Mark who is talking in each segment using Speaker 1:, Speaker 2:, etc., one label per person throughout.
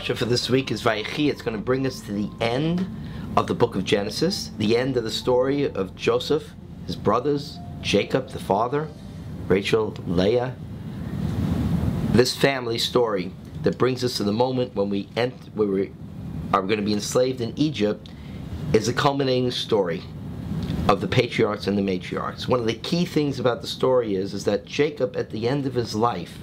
Speaker 1: Parsha for this week is Vayechi. It's going to bring us to the end of the book of Genesis, the end of the story of Joseph, his brothers, Jacob, the father, Rachel, Leah. This family story that brings us to the moment when we are going to be enslaved in Egypt is a culminating story of the patriarchs and the matriarchs. One of the key things about the story is that Jacob, at the end of his life,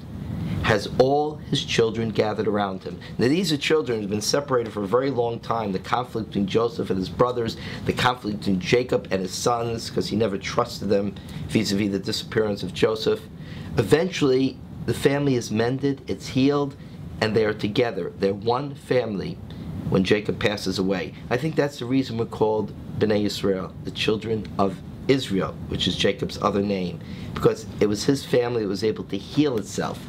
Speaker 1: has all his children gathered around him. Now, these are children who have been separated for a very long time. The conflict between Joseph and his brothers, the conflict between Jacob and his sons, because he never trusted them vis-a-vis the disappearance of Joseph. Eventually, the family is mended, it's healed, and they are together. They're one family when Jacob passes away. I think that's the reason we're called Bnei Yisrael, the children of Israel, which is Jacob's other name, because it was his family that was able to heal itself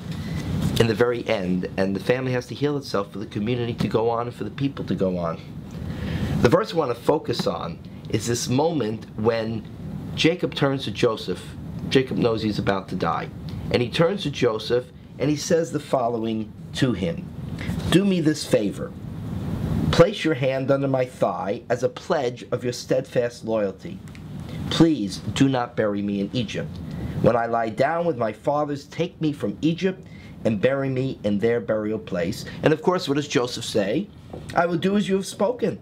Speaker 1: in the very end, and the family has to heal itself for the community to go on and for the people to go on. The verse I want to focus on is this moment when Jacob turns to Joseph. Jacob knows he's about to die, and he turns to Joseph and he says the following to him: "Do me this favor. Place your hand under my thigh as a pledge of your steadfast loyalty. Please do not bury me in Egypt. When I lie down with my fathers, take me from Egypt and bury me in their burial place." And of course, what does Joseph say? "I will do as you have spoken."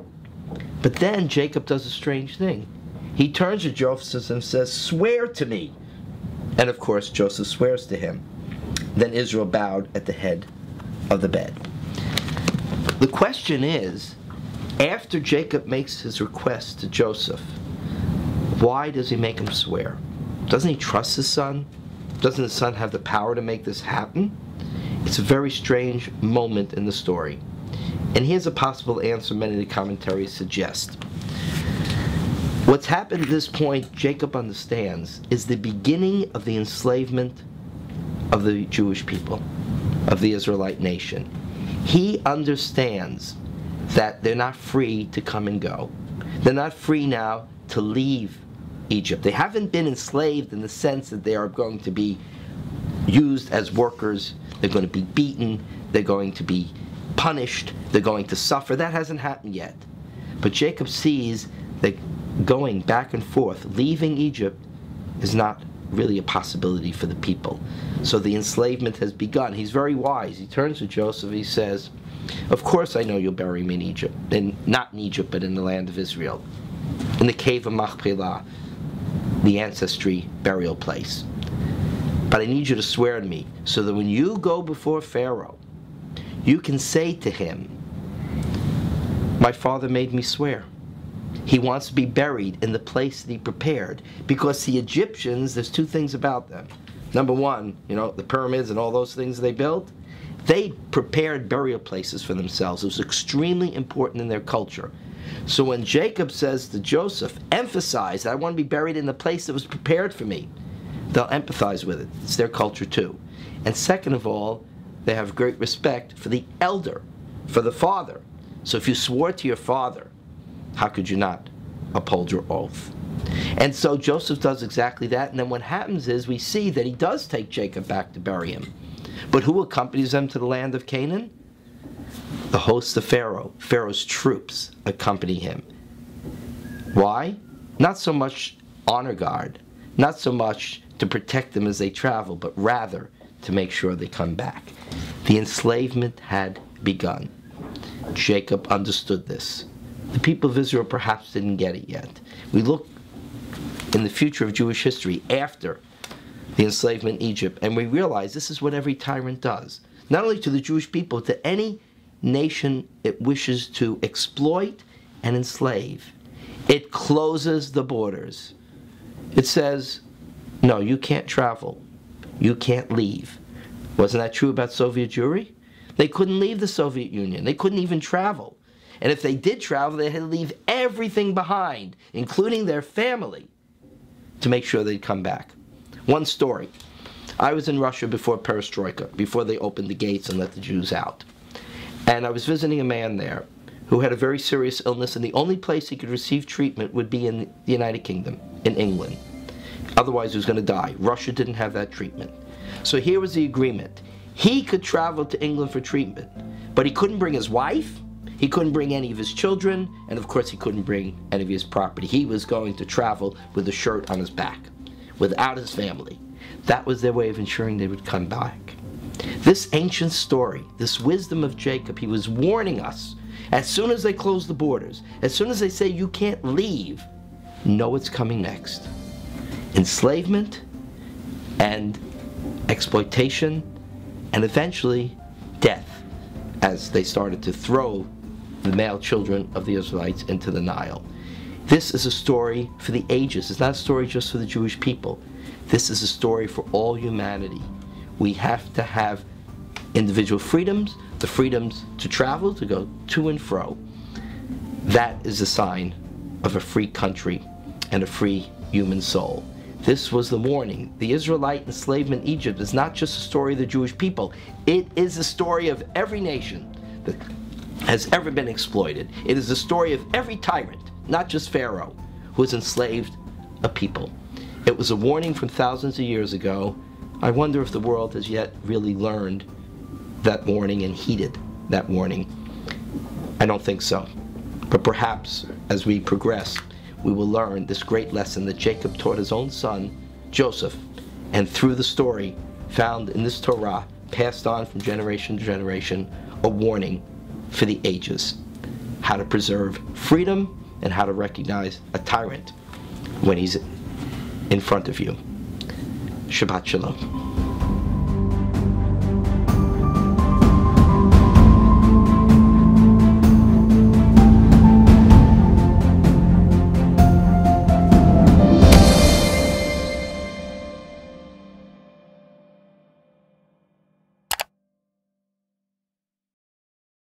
Speaker 1: But then Jacob does a strange thing. He turns to Joseph and says, "Swear to me." And of course, Joseph swears to him. Then Israel bowed at the head of the bed. The question is, after Jacob makes his request to Joseph, why does he make him swear? Doesn't he trust his son? Doesn't his son have the power to make this happen? It's a very strange moment in the story. And here's a possible answer many of the commentaries suggest. What's happened at this point, Jacob understands, is the beginning of the enslavement of the Jewish people, of the Israelite nation. He understands that they're not free to come and go. They're not free now to leave Egypt. They haven't been enslaved in the sense that they are going to be used as workers. They're going to be beaten. They're going to be punished. They're going to suffer. That hasn't happened yet. But Jacob sees that going back and forth, leaving Egypt, is not really a possibility for the people. So the enslavement has begun. He's very wise. He turns to Joseph. He says, "Of course I know you'll bury me in Egypt. And not in Egypt, but in the land of Israel. In the cave of Machpelah, the ancestry burial place. But I need you to swear to me so that when you go before Pharaoh, you can say to him, 'My father made me swear. He wants to be buried in the place that he prepared.'" Because the Egyptians, there's two things about them. Number one, the pyramids and all those things they built, they prepared burial places for themselves. It was extremely important in their culture. So when Jacob says to Joseph, "Emphasize that I want to be buried in the place that was prepared for me," they'll empathize with it. It's their culture too. And second of all, they have great respect for the elder, for the father. So if you swore to your father, how could you not uphold your oath? And so Joseph does exactly that. And then what happens is we see that he does take Jacob back to bury him. But who accompanies them to the land of Canaan? The host of Pharaoh. Pharaoh's troops accompany him. Why? Not so much honor guard, not so much to protect them as they travel, but rather to make sure they come back. The enslavement had begun. Jacob understood this. The people of Israel perhaps didn't get it yet. We look in the future of Jewish history after the enslavement in Egypt, and we realize this is what every tyrant does. Not only to the Jewish people, but to any nation it wishes to exploit and enslave. It closes the borders. It says, no, you can't travel. You can't leave. Wasn't that true about Soviet Jewry? They couldn't leave the Soviet Union. They couldn't even travel. And if they did travel, they had to leave everything behind, including their family, to make sure they'd come back. One story. I was in Russia before Perestroika, before they opened the gates and let the Jews out. And I was visiting a man there who had a very serious illness, and the only place he could receive treatment would be in the United Kingdom, in England. Otherwise, he was going to die. Russia didn't have that treatment. So here was the agreement. He could travel to England for treatment, But he couldn't bring his wife, he couldn't bring any of his children, and of course he couldn't bring any of his property. He was going to travel with a shirt on his back, without his family. That was their way of ensuring they would come back. This ancient story, this wisdom of Jacob, he was warning us. As soon as they close the borders, as soon as they say you can't leave, know what's coming next. Enslavement and exploitation, and eventually death, as they started to throw the male children of the Israelites into the Nile. This is a story for the ages. It's not a story just for the Jewish people. This is a story for all humanity. We have to have individual freedoms, the freedoms to travel, to go to and fro. That is a sign of a free country and a free human soul. This was the warning. The Israelite enslavement in Egypt is not just a story of the Jewish people. It is a story of every nation that has ever been exploited. It is the story of every tyrant, not just Pharaoh, who has enslaved a people. It was a warning from thousands of years ago. I wonder if the world has yet really learned that warning and heeded that warning. I don't think so. But perhaps as we progress, we will learn this great lesson that Jacob taught his own son, Joseph, and through the story found in this Torah, passed on from generation to generation, a warning for the ages. How to preserve freedom and how to recognize a tyrant when he's in front of you. Shabbat Shalom.